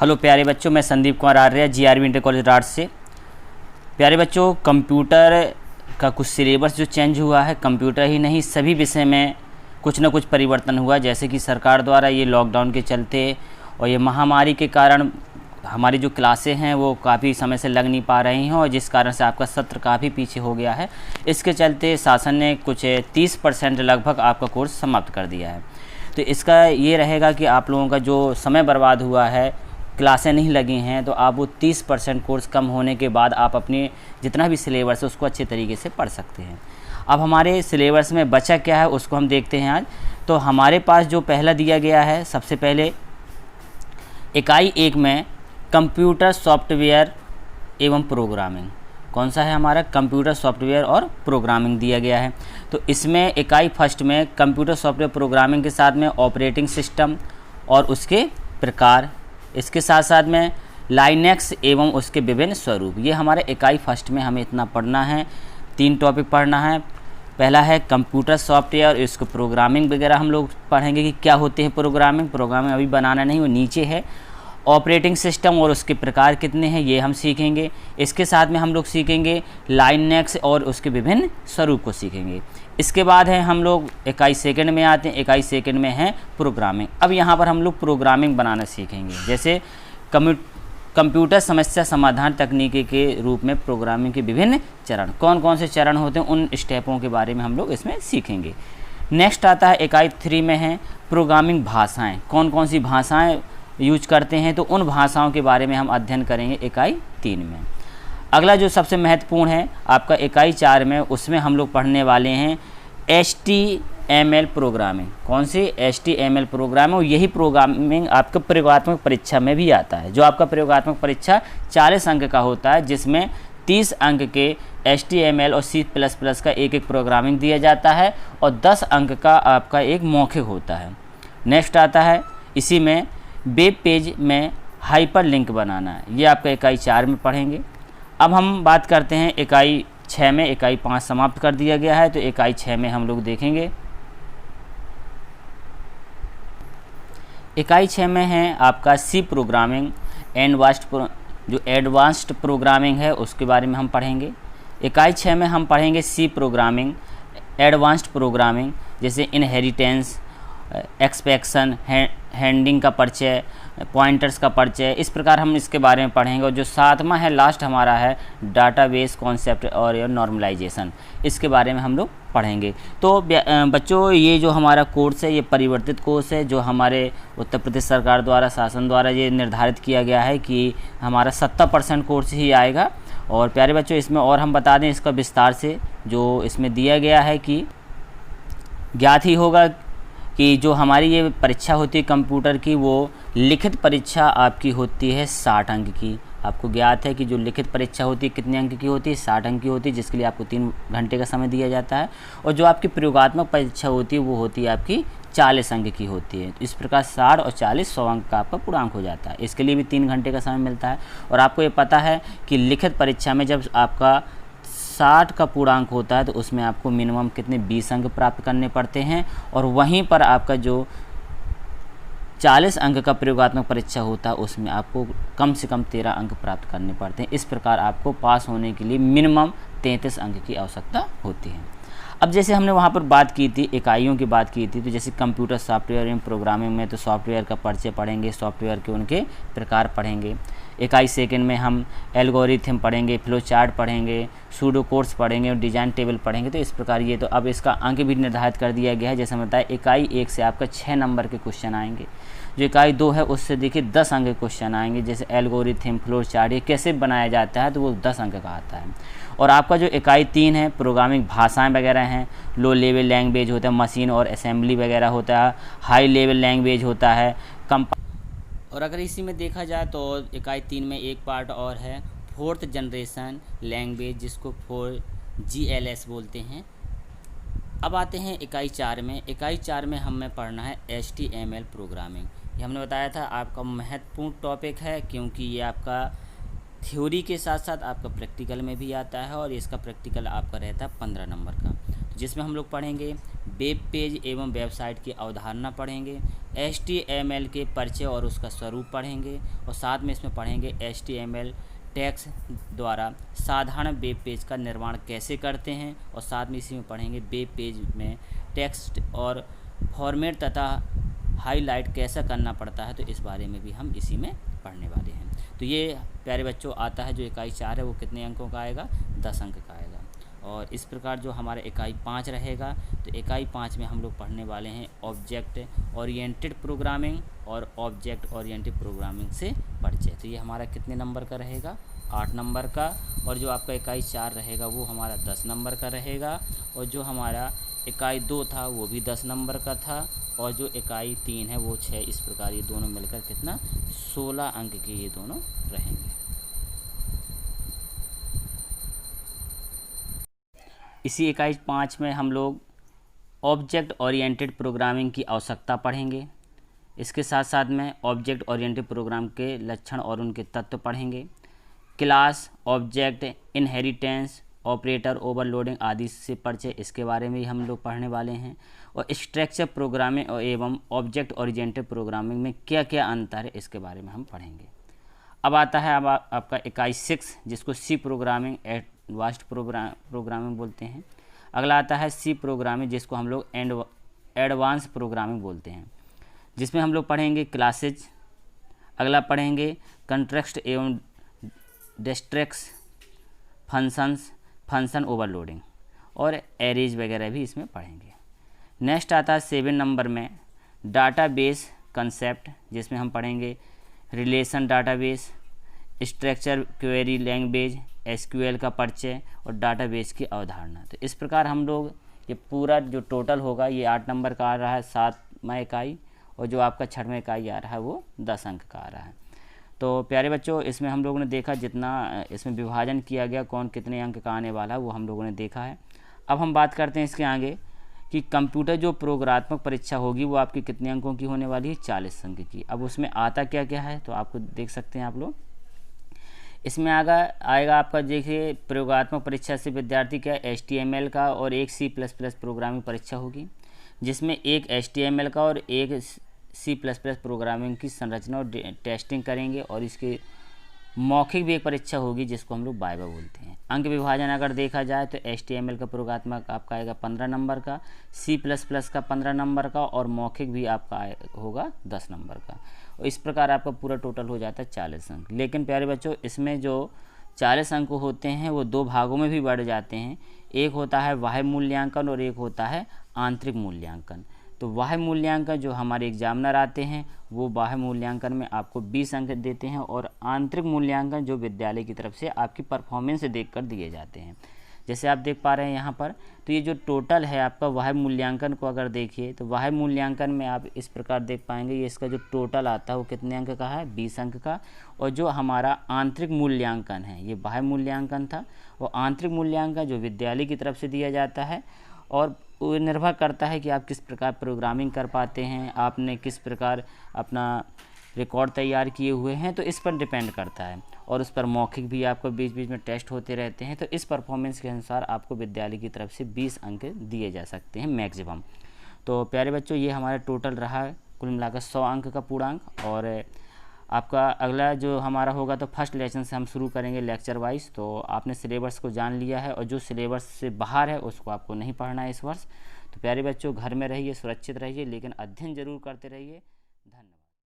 Hello प्यारे बच्चों, मैं संदीप कुमार आर्य जीआरबी इंटर कॉलेज राठ से। प्यारे बच्चों, कंप्यूटर का कुछ सिलेबस जो चेंज हुआ है, कंप्यूटर ही नहीं सभी विषय में कुछ ना कुछ परिवर्तन हुआ। जैसे कि सरकार द्वारा ये लॉकडाउन के चलते और ये महामारी के कारण हमारी जो क्लासें हैं वो काफ़ी समय से लग नहीं पा रही हैं और जिस कारण से आपका सत्र काफ़ी पीछे हो गया है। इसके चलते शासन ने कुछ 30% लगभग आपका कोर्स समाप्त कर दिया है। तो इसका ये रहेगा कि आप लोगों का जो समय बर्बाद हुआ है, क्लासें नहीं लगी हैं, तो आप वो 30% कोर्स कम होने के बाद आप अपनी जितना भी सिलेबस है उसको अच्छे तरीके से पढ़ सकते हैं। अब हमारे सिलेबस में बचा क्या है उसको हम देखते हैं आज। तो हमारे पास जो पहला दिया गया है, सबसे पहले इकाई 1 में कंप्यूटर सॉफ्टवेयर एवं प्रोग्रामिंग। कौन सा है हमारा? कंप्यूटर सॉफ्टवेयर और प्रोग्रामिंग दिया गया है। तो इसमें इकाई फर्स्ट में कंप्यूटर सॉफ्टवेयर प्रोग्रामिंग के साथ में ऑपरेटिंग सिस्टम और उसके प्रकार, इसके साथ साथ में लाइनेक्स एवं उसके विभिन्न स्वरूप, ये हमारे इकाई फर्स्ट में हमें इतना पढ़ना है। 3 टॉपिक पढ़ना है। पहला है कंप्यूटर सॉफ्टवेयर, इसको प्रोग्रामिंग वगैरह हम लोग पढ़ेंगे कि क्या होते हैं प्रोग्रामिंग अभी बनाना नहीं, वो नीचे है। ऑपरेटिंग सिस्टम और उसके प्रकार कितने हैं ये हम सीखेंगे। इसके साथ में हम लोग सीखेंगे लाइनेक्स और उसके विभिन्न स्वरूप को सीखेंगे। इसके बाद है हम लोग इकाई सेकंड में आते हैं। इकाई सेकंड में है प्रोग्रामिंग। अब यहाँ पर हम लोग प्रोग्रामिंग बनाना सीखेंगे। जैसे कंप्यूटर समस्या समाधान तकनीकी के रूप में प्रोग्रामिंग के विभिन्न चरण, कौन कौन से चरण होते हैं उन स्टेपों के बारे में हम लोग इसमें सीखेंगे। नेक्स्ट आता है इकाई 3 में है प्रोग्रामिंग भाषाएँ, कौन कौन सी भाषाएँ यूज करते हैं, तो उन भाषाओं के बारे में हम अध्ययन करेंगे इकाई 3 में। अगला जो सबसे महत्वपूर्ण है आपका इकाई 4 में, उसमें हम लोग पढ़ने वाले हैं HTML प्रोग्रामिंग। कौन सी? HTML programming. और यही प्रोग्रामिंग आपका प्रयोगात्मक परीक्षा में भी आता है। जो आपका प्रयोगात्मक परीक्षा 40 अंक का होता है, जिसमें 30 अंक के HTML और C++ का एक प्रोग्रामिंग दिया जाता है और 10 अंक का आपका एक मौखिक होता है। नेक्स्ट आता है इसी में वेब पेज में हाइपर लिंक बनाना है, ये आपका इकाई 4 में पढ़ेंगे। अब हम बात करते हैं इकाई 6 में। इकाई 5 समाप्त कर दिया गया है, तो इकाई 6 में हम लोग देखेंगे। इकाई 6 में है आपका सी प्रोग्रामिंग जो एडवांस्ड प्रोग्रामिंग है उसके बारे में हम पढ़ेंगे। इकाई 6 में हम पढ़ेंगे सी प्रोग्रामिंग, एडवांस्ड प्रोग्रामिंग, जैसे इनहेरिटेंस, एक्सपेक्शन, हैंडिंग का परिचय, पॉइंटर्स का परिचय, इस प्रकार हम इसके बारे में पढ़ेंगे। और जो 7वां है लास्ट हमारा है डाटाबेस कॉन्सेप्ट और नॉर्मलाइजेशन, इसके बारे में हम लोग पढ़ेंगे। तो बच्चों, ये जो हमारा कोर्स है ये परिवर्तित कोर्स है, जो हमारे उत्तर प्रदेश सरकार द्वारा, शासन द्वारा ये निर्धारित किया गया है कि हमारा 70% कोर्स ही आएगा। और प्यारे बच्चों, इसमें और हम बता दें इसका विस्तार से, जो इसमें दिया गया है कि ज्ञात ही होगा कि जो हमारी ये परीक्षा होती है कंप्यूटर की, वो लिखित परीक्षा आपकी होती है 60 अंक की। आपको ज्ञात है कि जो लिखित परीक्षा होती है कितने अंक की होती है? 60 अंक की होती है, जिसके लिए आपको 3 घंटे का समय दिया जाता है। और जो आपकी प्रयोगात्मक परीक्षा होती है वो होती है आपकी 40 अंक की होती है। तो इस प्रकार 60 और 40 100 अंक का आपका पूर्णांक हो जाता है। इसके लिए भी 3 घंटे का समय मिलता है। और आपको ये पता है कि लिखित परीक्षा में जब आपका 60 का पूर्णांक होता है तो उसमें आपको मिनिमम कितने 20 अंक प्राप्त करने पड़ते हैं। और वहीं पर आपका जो 40 अंक का प्रयोगात्मक परीक्षा होता है उसमें आपको कम से कम 13 अंक प्राप्त करने पड़ते हैं। इस प्रकार आपको पास होने के लिए मिनिमम 33 अंक की आवश्यकता होती है। अब जैसे हमने वहाँ पर बात की थी, इकाइयों की बात की थी, तो जैसे कंप्यूटर सॉफ्टवेयर एवं प्रोग्रामिंग में तो सॉफ्टवेयर का परिचय पढ़ेंगे, सॉफ्टवेयर के उनके प्रकार पढ़ेंगे। इकाई सेकंड में हम एल्गोरिथम पढ़ेंगे, फ्लो चार्ट पढ़ेंगे, सूडो कोड्स पढ़ेंगे और डिजाइन टेबल पढ़ेंगे। तो इस प्रकार ये, तो अब इसका अंक भी निर्धारित कर दिया गया है। जैसे हम बताया, इकाई 1 से आपका 6 नंबर के क्वेश्चन आएंगे। जो इकाई 2 है उससे देखिए 10 अंक के क्वेश्चन आएंगे। जैसे एल्गोरिथम, फ्लो चार्ट ये कैसे बनाया जाता है, तो वो 10 अंक का आता है। और आपका जो इकाई 3 है प्रोग्रामिंग भाषाएं वगैरह हैं, लो लेवल लैंग्वेज होता है, मशीन और असेंबली वगैरह होता है, हाई लेवल लैंग्वेज होता है, और अगर इसी में देखा जाए तो इकाई 3 में एक पार्ट और है 4th जनरेशन लैंग्वेज, जिसको 4GLS बोलते हैं। अब आते हैं इकाई 4 में। इकाई 4 में हमें पढ़ना है HTML प्रोग्रामिंग। ये हमने बताया था आपका महत्वपूर्ण टॉपिक है, क्योंकि ये आपका थ्योरी के साथ साथ आपका प्रैक्टिकल में भी आता है। और इसका प्रैक्टिकल आपका रहता है 15 नंबर का, जिसमें हम लोग पढ़ेंगे वेब पेज एवं वेबसाइट की अवधारणा पढ़ेंगे, HTML के परिचय और उसका स्वरूप पढ़ेंगे, और साथ में इसमें पढ़ेंगे HTML टैग्स द्वारा साधारण वेब पेज का निर्माण कैसे करते हैं, और साथ में इसी में पढ़ेंगे वेब पेज में टेक्स्ट और फॉर्मेट तथा हाईलाइट कैसा करना पड़ता है, तो इस बारे में भी हम इसी में पढ़ने वाले हैं। तो ये प्यारे बच्चों आता है जो इकाई 4 है वो कितने अंकों का आएगा, 10 अंक का आएगा। और इस प्रकार जो हमारा इकाई 5 रहेगा, तो इकाई 5 में हम लोग पढ़ने वाले हैं ऑब्जेक्ट ओरिएंटेड प्रोग्रामिंग और ऑब्जेक्ट ओरिएंटेड प्रोग्रामिंग से परिचय। तो ये हमारा कितने नंबर का रहेगा, 8 नंबर का। और जो आपका इकाई 4 रहेगा वो हमारा 10 नंबर का रहेगा, और जो हमारा इकाई 2 था वो भी 10 नंबर का था, और जो इकाई 3 है वो 6। इस प्रकार ये दोनों मिलकर कितना, 16 अंक के ये दोनों रहेंगे। इसी इकाई 5 में हम लोग ऑब्जेक्ट ओरिएंटेड प्रोग्रामिंग की आवश्यकता पढ़ेंगे। इसके साथ साथ में ऑब्जेक्ट ओरिएंटेड प्रोग्राम के लक्षण और उनके तत्व पढ़ेंगे। Class, object, inheritance, operator, overloading आदि से परिचय, इसके बारे में ही हम लोग पढ़ने वाले हैं। और स्ट्रक्चर प्रोग्रामिंग एवं ऑब्जेक्ट ओरिएंटेड प्रोग्रामिंग में क्या क्या अंतर है, इसके बारे में हम पढ़ेंगे। अब आता है आपका इकाई 6, जिसको सी प्रोग्रामिंग एडवांस्ड प्रोग्रामिंग बोलते हैं। अगला आता है सी प्रोग्रामिंग, जिसको हम लोग एडवांस प्रोग्रामिंग बोलते हैं, जिसमें हम लोग पढ़ेंगे क्लासेज। अगला पढ़ेंगे कंस्ट्रक्ट एवं डिस्ट्रक्ट्स, फंक्शन ओवरलोडिंग, और एरेज वगैरह भी इसमें पढ़ेंगे। नेक्स्ट आता है 7 नंबर में डाटाबेस कंसेप्ट, जिसमें हम पढ़ेंगे relation database, structure query language, SQL का परिचय और डाटाबेस की अवधारणा। तो इस प्रकार हम लोग ये पूरा जो टोटल होगा ये 8 नंबर का आ रहा है 7वां इकाई, और जो आपका 6वां इकाई आ रहा है वो 10 अंक का आ रहा है। तो प्यारे बच्चों, इसमें हम लोगों ने देखा जितना इसमें विभाजन किया गया कौन कितने अंक का आने वाला है वो हम लोगों ने देखा है। अब हम बात करते हैं इसके आगे कि कंप्यूटर जो प्रोग्रात्मक परीक्षा होगी वो आपकी कितने अंकों की होने वाली है, 40 अंक की। अब उसमें आता क्या क्या है तो आपको देख सकते हैं आप लोग। इसमें आएगा आपका, देखिए प्रयोगात्मक परीक्षा से विद्यार्थी क्या HTML का और एक C++ प्रोग्रामिंग परीक्षा होगी, जिसमें एक HTML का और एक C++ प्रोग्रामिंग की संरचना और टेस्टिंग करेंगे। और इसकी मौखिक भी एक परीक्षा होगी जिसको हम लोग वाइवा बोलते हैं। अंक विभाजन अगर देखा जाए तो HTML का प्रोग्रात्मक आपका आएगा 15 नंबर का, C++ का 15 नंबर का, और मौखिक भी आपका होगा 10 नंबर का। और इस प्रकार आपका पूरा टोटल हो जाता है 40 अंक। लेकिन प्यारे बच्चों, इसमें जो 40 अंक होते हैं वो 2 भागों में भी बढ़ जाते हैं। एक होता है बाह्य मूल्यांकन और एक होता है आंतरिक मूल्यांकन। तो बाह्य मूल्यांकन जो हमारे एग्जामिनर आते हैं वो बाह्य मूल्यांकन में आपको 20 अंक देते हैं, और आंतरिक मूल्यांकन जो विद्यालय की तरफ से आपकी परफॉर्मेंस से देखकर दिए जाते हैं। जैसे आप देख पा रहे हैं यहाँ पर, तो ये जो टोटल है आपका बाह्य मूल्यांकन को अगर देखिए तो बाह्य मूल्यांकन में आप इस प्रकार देख पाएंगे, ये इसका जो टोटल आता है वो कितने अंक का है, 20 अंक का। और जो हमारा आंतरिक मूल्यांकन है, ये बाह्य मूल्यांकन था, और आंतरिक मूल्यांकन जो विद्यालय की तरफ से दिया जाता है, और वो निर्भर करता है कि आप किस प्रकार प्रोग्रामिंग कर पाते हैं, आपने किस प्रकार अपना रिकॉर्ड तैयार किए हुए हैं, तो इस पर डिपेंड करता है। और उस पर मौखिक भी आपको बीच बीच में टेस्ट होते रहते हैं। तो इस परफॉर्मेंस के अनुसार आपको विद्यालय की तरफ से 20 अंक दिए जा सकते हैं मैक्सिमम। तो प्यारे बच्चों, ये हमारा टोटल रहा कुल मिलाकर 100 अंक का पूर्णांक। और आपका अगला जो हमारा होगा तो फर्स्ट लेसन से हम शुरू करेंगे लेक्चर वाइज। तो आपने सिलेबस को जान लिया है, और जो सिलेबस से बाहर है उसको आपको नहीं पढ़ना है इस वर्ष। तो प्यारे बच्चों, घर में रहिए, सुरक्षित रहिए, लेकिन अध्ययन जरूर करते रहिए। धन्यवाद।